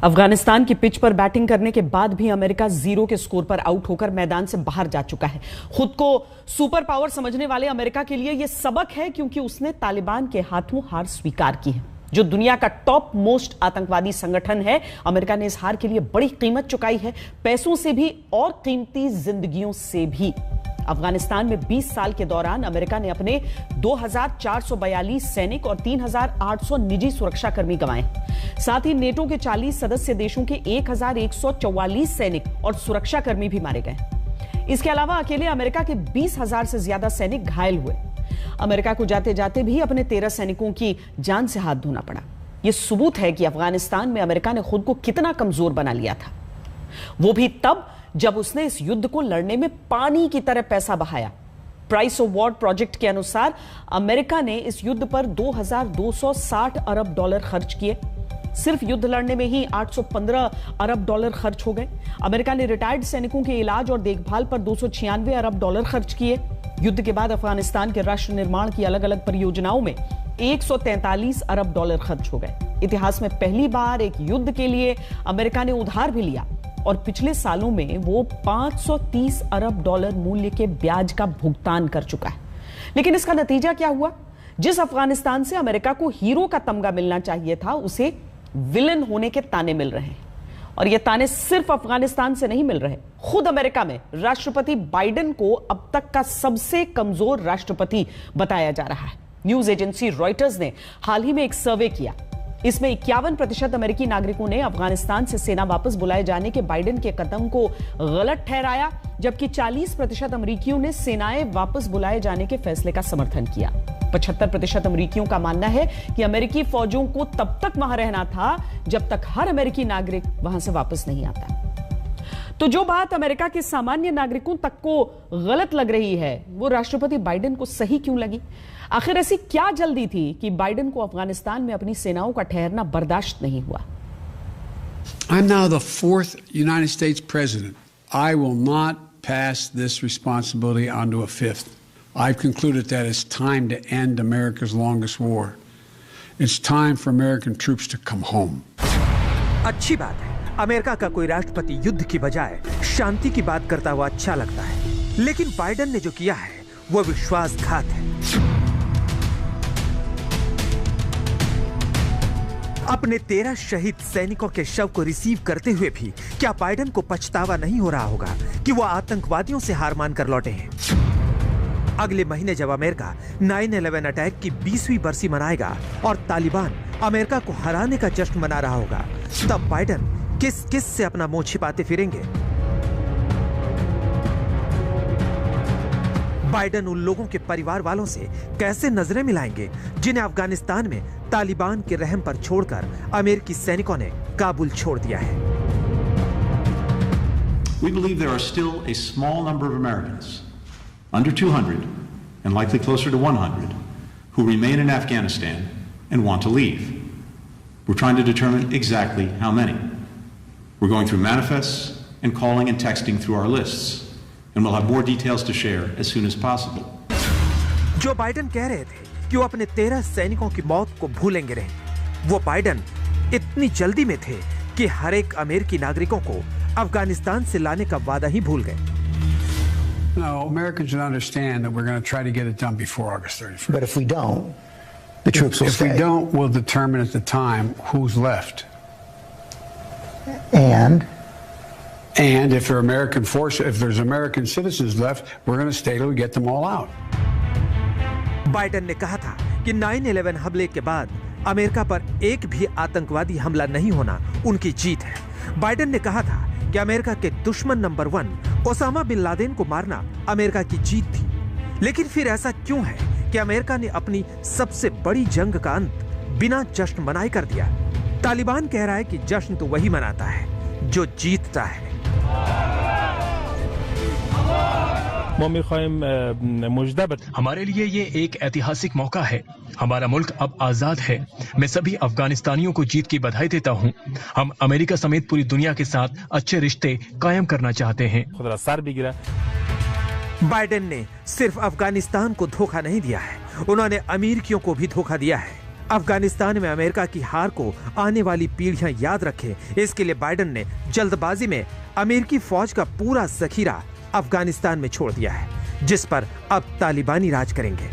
अफगानिस्तान की पिच पर बैटिंग करने के बाद भी अमेरिका 0 के स्कोर पर आउट होकर मैदान से बाहर जा चुका है। खुद को सुपर पावर समझने वाले अमेरिका के लिए यह सबक है, क्योंकि उसने तालिबान के हाथों हार स्वीकार की है, जो दुनिया का टॉप मोस्ट आतंकवादी संगठन है। अमेरिका ने इस हार के लिए बड़ी कीमत चुकाई है, पैसों से भी और कीमती जिंदगियों से भी। अफगानिस्तान में 20 साल के दौरान अमेरिका ने अपने 2442 सैनिक और 3800 निजी सुरक्षाकर्मी गंवाए। साथ ही नेटो के 40 सदस्य देशों के 1144 सैनिक और सुरक्षाकर्मी भी मारे गए। इसके अलावा अकेले अमेरिका के 20,000 से ज्यादा सैनिक घायल हुए। अमेरिका को जाते जाते भी अपने 13 सैनिकों की जान से हाथ धोना पड़ा। यह सबूत है कि अफगानिस्तान में अमेरिका ने खुद को कितना कमजोर बना लिया था, वो भी तब जब उसने इस युद्ध को लड़ने में पानी की तरह पैसा बहाया। प्राइस ऑफ वॉर प्रोजेक्ट के अनुसार अमेरिका ने इस युद्ध पर 2260 अरब डॉलर खर्च किए। सिर्फ युद्ध लड़ने में ही 815 अरब डॉलर खर्च हो गए। अमेरिका ने रिटायर्ड सैनिकों के इलाज और देखभाल पर 296 अरब डॉलर खर्च किए। युद्ध के बाद अफगानिस्तान के राष्ट्र निर्माण की अलग अलग परियोजनाओं में 143 अरब डॉलर खर्च हो गए। इतिहास में पहली बार एक युद्ध के लिए अमेरिका ने उधार भी लिया और पिछले सालों में वो 530 अरब डॉलर मूल्य के ब्याज का भुगतान कर चुका है। लेकिन इसका नतीजा क्या हुआ? जिस अफगानिस्तान से अमेरिका को हीरो का तमगा मिलना चाहिए था, उसे विलन होने के ताने मिल रहे हैं। और ये ताने सिर्फ अफगानिस्तान से नहीं मिल रहे। खुद अमेरिका में राष्ट्रपति बाइडेन को अब तक का सबसे कमजोर राष्ट्रपति बताया जा रहा है। न्यूज एजेंसी रॉयटर्स ने हाल ही में एक सर्वे किया। इसमें 51% अमेरिकी नागरिकों ने अफगानिस्तान से सेना वापस बुलाए जाने के बाइडेन के कदम को गलत ठहराया, जबकि 40% अमेरिकियों ने सेनाएं वापस बुलाए जाने के फैसले का समर्थन किया। 75% अमेरिकियों का मानना है कि अमेरिकी फौजों को तब तक वहां रहना था जब तक हर अमेरिकी नागरिक वहां से वापस नहीं आता। तो जो बात अमेरिका के सामान्य नागरिकों तक को गलत लग रही है, वो राष्ट्रपति बाइडेन को सही क्यों लगी? आखिर ऐसी क्या जल्दी थी कि बाइडेन को अफगानिस्तान में अपनी सेनाओं का ठहरना बर्दाश्त नहीं हुआ? I'm now the 4th United States president. I will not pass this responsibility on to a 5th. I've concluded that it's time to end America's longest war. It's time for American troops to come home. अच्छी बात है, America का कोई राष्ट्रपति युद्ध की बजाय शांति की बात करता हुआ अच्छा लगता है। लेकिन बाइडेन ने जो किया है वो विश्वासघात है। अपने 13 शहीद सैनिकों के शव को रिसीव करते हुए भी क्या बाइडेन को पछतावा नहीं हो रहा होगा कि वो आतंकवादियों से हार मानकर लौटे हैं? अगले महीने जब अमेरिका 9/11 अटैक की 20वीं बरसी मनाएगा और तालिबान अमेरिका को हराने का जश्न मना रहा होगा, तब बाइडेन किस किस से अपना मुंह छिपाते फिरेंगे? बाइडेन उन लोगों के परिवार वालों से कैसे नजरें मिलाएंगे जिन्हें अफगानिस्तान में तालिबान के रहम पर छोड़कर अमेरिकी सैनिकों ने काबुल छोड़ दिया है? We believe there are still a small number of Americans, under 200 and likely closer to 100, who remain in Afghanistan and want to leave. We're trying to determine exactly how many. We're going through manifests and calling and texting through our lists. And we'll have more details to share as soon as possible. Joe Biden कह रहे थे कि वो अपने 13 सैनिकों की मौत को भूलेंगे नहीं, वो बाइडेन इतनी जल्दी में थे कि हर एक अमेरिकी नागरिकों को अफगानिस्तान से लाने का वादा ही भूल गए। No, Americans should understand that we're going to try to get it done before August 31st. But if we don't, the troops will stay. If we don't, we'll determine at the time who's left. And if there are American forces, if there's American citizens left, we're going to stay till we get them all out. Biden ने कहा था कि 9/11 हमले के बाद America पर एक भी आतंकवादी हमला नहीं होना उनकी जीत है। बाइडेन ने कहा था कि अमेरिका के दुश्मन नंबर 1 ओसामा बिन लादेन को मारना अमेरिका की जीत थी। लेकिन फिर ऐसा क्यों है कि अमेरिका ने अपनी सबसे बड़ी जंग का अंत बिना जश्न मनाए कर दिया? तालिबान कह रहा है कि जश्न तो वही मनाता है जो जीतता है। हमारे लिए ये एक ऐतिहासिक मौका है। हमारा मुल्क अब आजाद है। मैं सभी अफगानिस्तानियों को जीत की बधाई देता हूँ। हम अमेरिका समेत पूरी दुनिया के साथ अच्छे रिश्ते कायम करना चाहते हैं। बाइडेन ने सिर्फ अफगानिस्तान को धोखा नहीं दिया है, उन्होंने अमेरिकियों को भी धोखा दिया है। अफगानिस्तान में अमेरिका की हार को आने वाली पीढ़ियां याद रखें, इसके लिए बाइडेन ने जल्दबाजी में अमेरिकी फौज का पूरा जखीरा अफगानिस्तान में छोड़ दिया है, जिस पर अब तालिबानी राज करेंगे।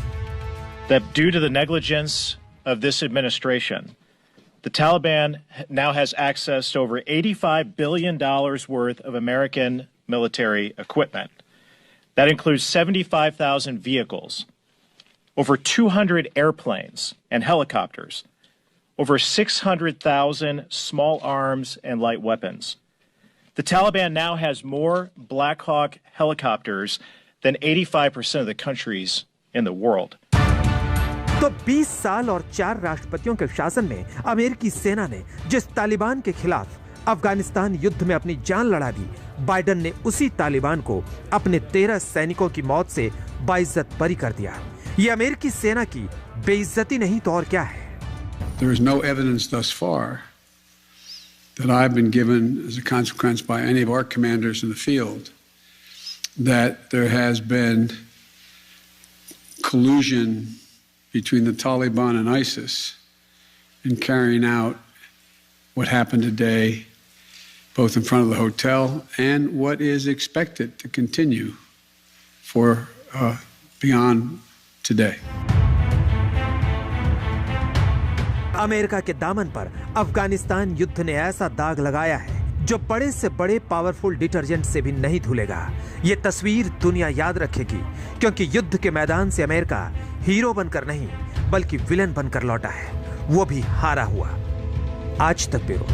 That due to the negligence of this administration, the Taliban now has access to over $85 billion worth of American military equipment. That includes 75,000 vehicles, over 200 airplanes and helicopters, over 600,000 small arms and light weapons. The Taliban now has more Black Hawk helicopters than 85% of the countries in the world. तो 20 साल और 4 राष्ट्रपतियों के शासन में अमेरिकी सेना ने जिस तालिबान के खिलाफ अफगानिस्तान युद्ध में अपनी जान लड़ा दी, बाइडेन ने उसी तालिबान को अपने 13 सैनिकों की मौत से बाइज्जत बरी कर दिया। ये अमेरिकी सेना की बेइज्जती नहीं तो और क्या है? There is no evidence thus far that I've been given as a consequence by any of our commanders in the field that there has been collusion between the Taliban and ISIS in carrying out what happened today, both in front of the hotel and what is expected to continue for beyond today. America के दामन पर अफगानिस्तान युद्ध ने ऐसा दाग लगाया है जो बड़े से बड़े पावरफुल डिटर्जेंट से भी नहीं धुलेगा। ये तस्वीर दुनिया याद रखेगी, क्योंकि युद्ध के मैदान से अमेरिका हीरो बनकर नहीं बल्कि विलन बनकर लौटा है, वो भी हारा हुआ। आज तक ब्यूरो।